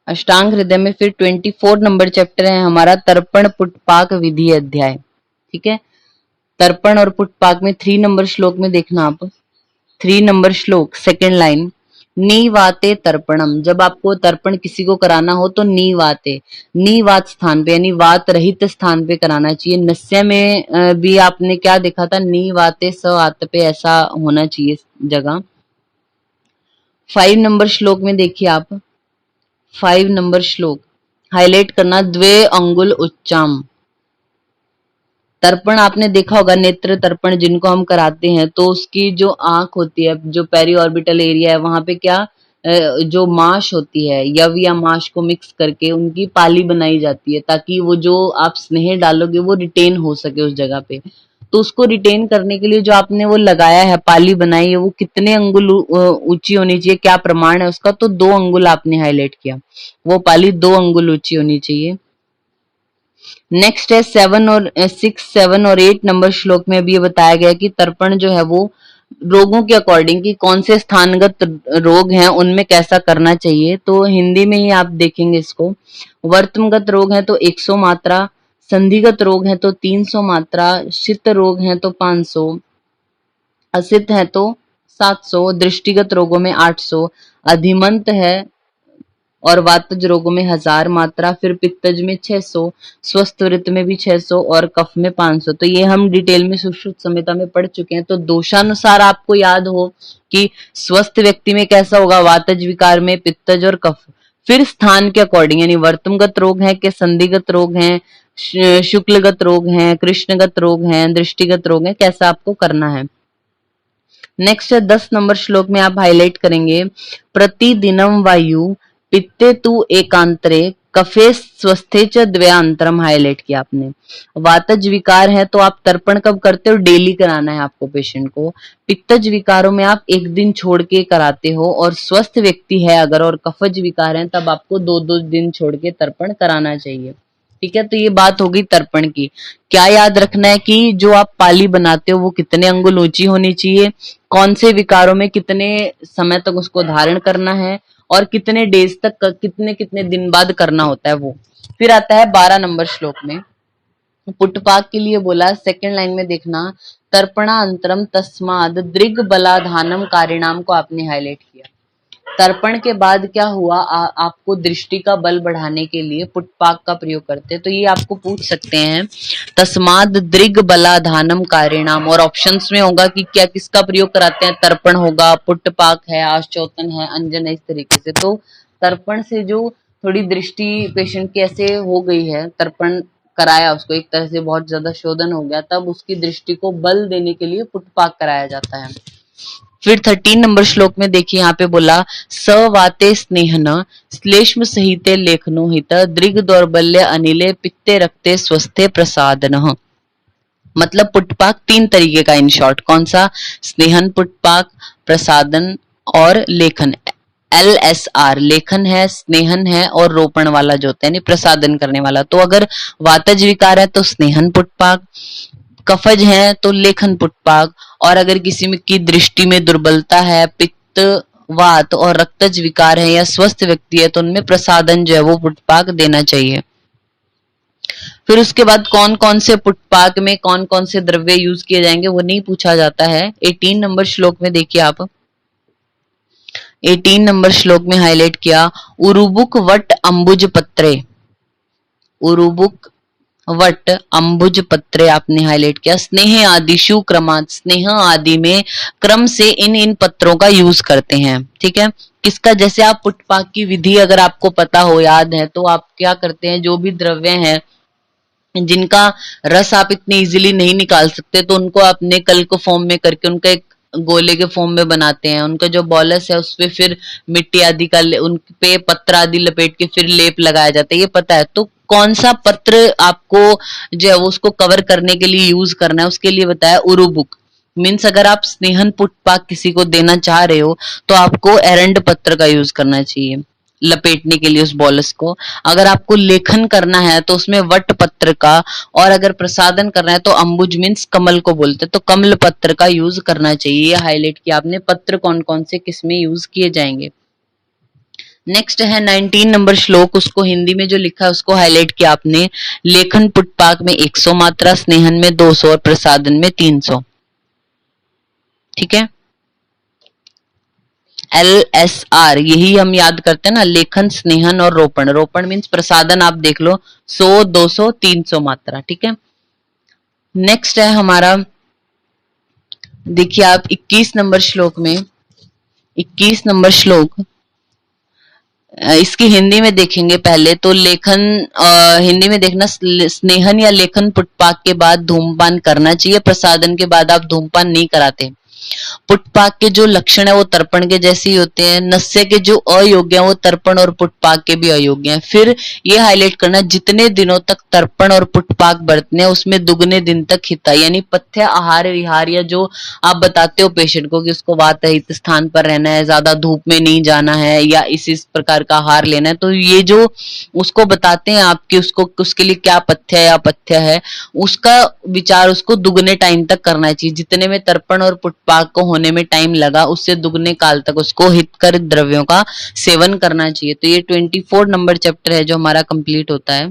अष्टांग हृदय में फिर 24 नंबर चैप्टर है हमारा तर्पण पुटपाक विधि अध्याय। ठीक है, तर्पण और पुटपाक में 3 नंबर श्लोक में देखना आप, 3 नंबर श्लोक सेकंड लाइन, नीवाते तर्पणम। जब आपको तर्पण किसी को कराना हो तो नीवाते, नीवात स्थान पे यानी वात रहित स्थान पे कराना चाहिए। नस्य में भी आपने क्या देखा था, नीवाते स आत पे ऐसा होना चाहिए जगह। 5 नंबर श्लोक में देखिए आप, 5 नंबर श्लोक हाईलाइट करना, द्वे अंगुल उच्चाम। तर्पण आपने देखा होगा, नेत्र तर्पण जिनको हम कराते हैं तो उसकी जो आंख होती है, जो पेरी ऑर्बिटल एरिया है, वहां पे क्या जो माश होती है, यव या माश को मिक्स करके उनकी पाली बनाई जाती है ताकि वो जो आप स्नेह डालोगे वो रिटेन हो सके उस जगह पे। तो उसको रिटेन करने के लिए जो आपने वो लगाया है, पाली बनाई है, वो कितने अंगुल ऊंची होनी चाहिए, क्या प्रमाण है उसका, तो 2 अंगुल आपने हाईलाइट किया, वो पाली 2 अंगुल ऊंची होनी चाहिए। नेक्स्ट है 6, 7 और 8 नंबर श्लोक में भी ये बताया गया कि तर्पण जो है वो रोगों के अकॉर्डिंग कि कौन से स्थानगत रोग हैं उनमें कैसा करना चाहिए। तो हिंदी में ही आप देखेंगे इसको, वर्तमगत रोग है तो 100 मात्रा, संधिगत रोग है तो 300 मात्रा, शीत रोग है तो 500, असित है तो 700, दृष्टिगत रोगों में 800, अधिमंत है और वातज रोगों में 1000 मात्रा, फिर पित्तज में 600, स्वस्थ वृत्त में भी 600 और कफ में 500। तो ये हम डिटेल में सुश्रुत संहिता में पढ़ चुके हैं। तो दोषानुसार आपको याद हो कि स्वस्थ व्यक्ति में कैसा होगा, वातज विकार में पित्तज और कफ। फिर स्थान के अकॉर्डिंग यानी वर्तमगत रोग है कि संधिगत रोग है, शुक्लगत रोग है, कृष्णगत रोग है, दृष्टिगत रोग है, कैसा आपको करना है। नेक्स्ट है 10 नंबर श्लोक में आप हाईलाइट करेंगे, प्रतिदिनम वायु पित्ते तु एकांतरे कफे स्वस्थे च द्वयांतरम। हाईलाइट किया आपने। वातज विकार है तो आप तर्पण कब करते हो, डेली कराना है आपको पेशेंट को। पित्तज विकारों में आप एक दिन छोड़ के कराते हो, और स्वस्थ व्यक्ति है अगर और कफज विकार है तब आपको 2-2 दिन छोड़ के तर्पण कराना चाहिए। ठीक है, तो ये बात होगी तर्पण की। क्या याद रखना है कि जो आप पाली बनाते हो वो कितने अंगुल ऊंची होनी चाहिए, कौन से विकारों में कितने समय तक उसको धारण करना है, और कितने डेज तक, कितने कितने दिन बाद करना होता है वो। फिर आता है 12 नंबर श्लोक में, पुटपाक के लिए बोला, सेकंड लाइन में देखना, तर्पणा अंतरम तस्माद दृग बलाधानम कारिणाम को आपने हाईलाइट किया। तर्पण के बाद क्या हुआ, आपको दृष्टि का बल बढ़ाने के लिए पुटपाक का प्रयोग करते हैं। तो ये आपको पूछ सकते हैं, तस्माद दृग बलाधानम कारिणाम, और ऑप्शंस में होगा कि क्या किसका प्रयोग कराते हैं, तर्पण होगा, पुटपाक है, आश्चोतन है, अंजन है, इस तरीके से। तो तर्पण से जो थोड़ी दृष्टि पेशेंट की ऐसे हो गई है, तर्पण कराया उसको, एक तरह से बहुत ज्यादा शोधन हो गया, तब उसकी दृष्टि को बल देने के लिए पुटपाक कराया जाता है। फिर 13 नंबर श्लोक में देखिए, यहाँ पे बोला, स वाते स्नेहन श्लेष्म सहिते लेखनो हित दृग दौर्बल्य अनिले पित्ते रक्ते स्वस्थे प्रसादन। मतलब पुटपाक 3 तरीके का, इन शॉर्ट। कौन सा, स्नेहन पुटपाक, प्रसादन और लेखन। LSR लेखन है, स्नेहन है, और रोपण वाला जो होता है यानी प्रसादन करने वाला। तो अगर वातज विकार है तो स्नेहन पुटपाक, कफज है तो लेखन पुटपाक, और अगर किसी में की दृष्टि में दुर्बलता है, पित्त वात और रक्तज विकार है, या स्वस्थ व्यक्ति है, तो उनमें प्रसादन जो है वो पुटपाक देना चाहिए। फिर उसके बाद कौन कौन से पुटपाक में कौन कौन से द्रव्य यूज किए जाएंगे वो नहीं पूछा जाता है। 18 नंबर श्लोक में देखिए आप, 18 नंबर श्लोक में हाईलाइट किया, उरुबुक वट अंबुज पत्रे। उरुबुक वट अंबुज पत्रे आपने हाईलाइट किया। स्नेह आदिशु क्रमात्, स्नेह आदि में क्रम से इन इन पत्रों का यूज करते हैं। ठीक है, किसका, जैसे आप पुटपाक की विधि अगर आपको पता हो, याद है, तो आप क्या करते हैं, जो भी द्रव्य हैं जिनका रस आप इतनी इजीली नहीं निकाल सकते, तो उनको आपने कल्क फॉर्म में करके उनका एक गोले के फॉर्म में बनाते हैं। उनका जो बॉलस है उसपे फिर मिट्टी आदि का, उन पे पत्र आदि लपेट के फिर लेप लगाया जाता है, ये पता है। तो कौन सा पत्र आपको जो है वो उसको कवर करने के लिए यूज करना है, उसके लिए बताया उरुबुक। मीन्स अगर आप स्नेहन पुटपाक किसी को देना चाह रहे हो तो आपको एरंड पत्र का यूज करना चाहिए लपेटने के लिए उस बॉलस को। अगर आपको लेखन करना है तो उसमें वट पत्र का, और अगर प्रसादन करना है तो अंबुज मीन्स कमल को बोलते हैं, तो कमल पत्र का यूज करना चाहिए। ये हाईलाइट किया आपने, पत्र कौन कौन से किस में यूज किए जाएंगे। नेक्स्ट है 19 नंबर श्लोक, उसको हिंदी में जो लिखा है उसको हाईलाइट किया आपने। लेखन पुटपाक में 100 मात्रा, स्नेहन में 200 और प्रसादन में 300। ठीक है, LSR यही हम याद करते हैं ना, लेखन, स्नेहन और रोपण। रोपण मीन्स प्रसादन, आप देख लो 100, 200, 300 मात्रा। ठीक है, नेक्स्ट है हमारा, देखिए आप 21 नंबर श्लोक में, 21 नंबर श्लोक, इसकी हिंदी में देखेंगे पहले तो। लेखन हिंदी में देखना, स्नेहन या लेखन पुटपाक के बाद धूमपान करना चाहिए, प्रसादन के बाद आप धूमपान नहीं कराते। पुटपाक के जो लक्षण है वो तर्पण के जैसे ही होते हैं। नस्य के जो अयोग्य है वो तर्पण और पुटपाक के भी अयोग्य हैं। फिर ये हाईलाइट करना, जितने दिनों तक तर्पण और पुटपाक बरतने हैं उसमें दुगने दिन तक हिता, यानी पथ्य आहार विहार, या जो आप बताते हो पेशेंट को कि उसको वात रहित स्थान पर रहना है, ज्यादा धूप में नहीं जाना है, या इस प्रकार का आहार लेना है, तो ये जो उसको बताते हैं आपके, उसको उसके लिए क्या पथ्य या अपथ्य है, उसका विचार उसको दुगने टाइम तक करना चाहिए। जितने में तर्पण और पुटपाक को होने में टाइम लगा उससे दुगने काल तक उसको हितकर द्रव्यों का सेवन करना चाहिए। तो ये 24 नंबर चैप्टर है जो हमारा कंप्लीट होता है।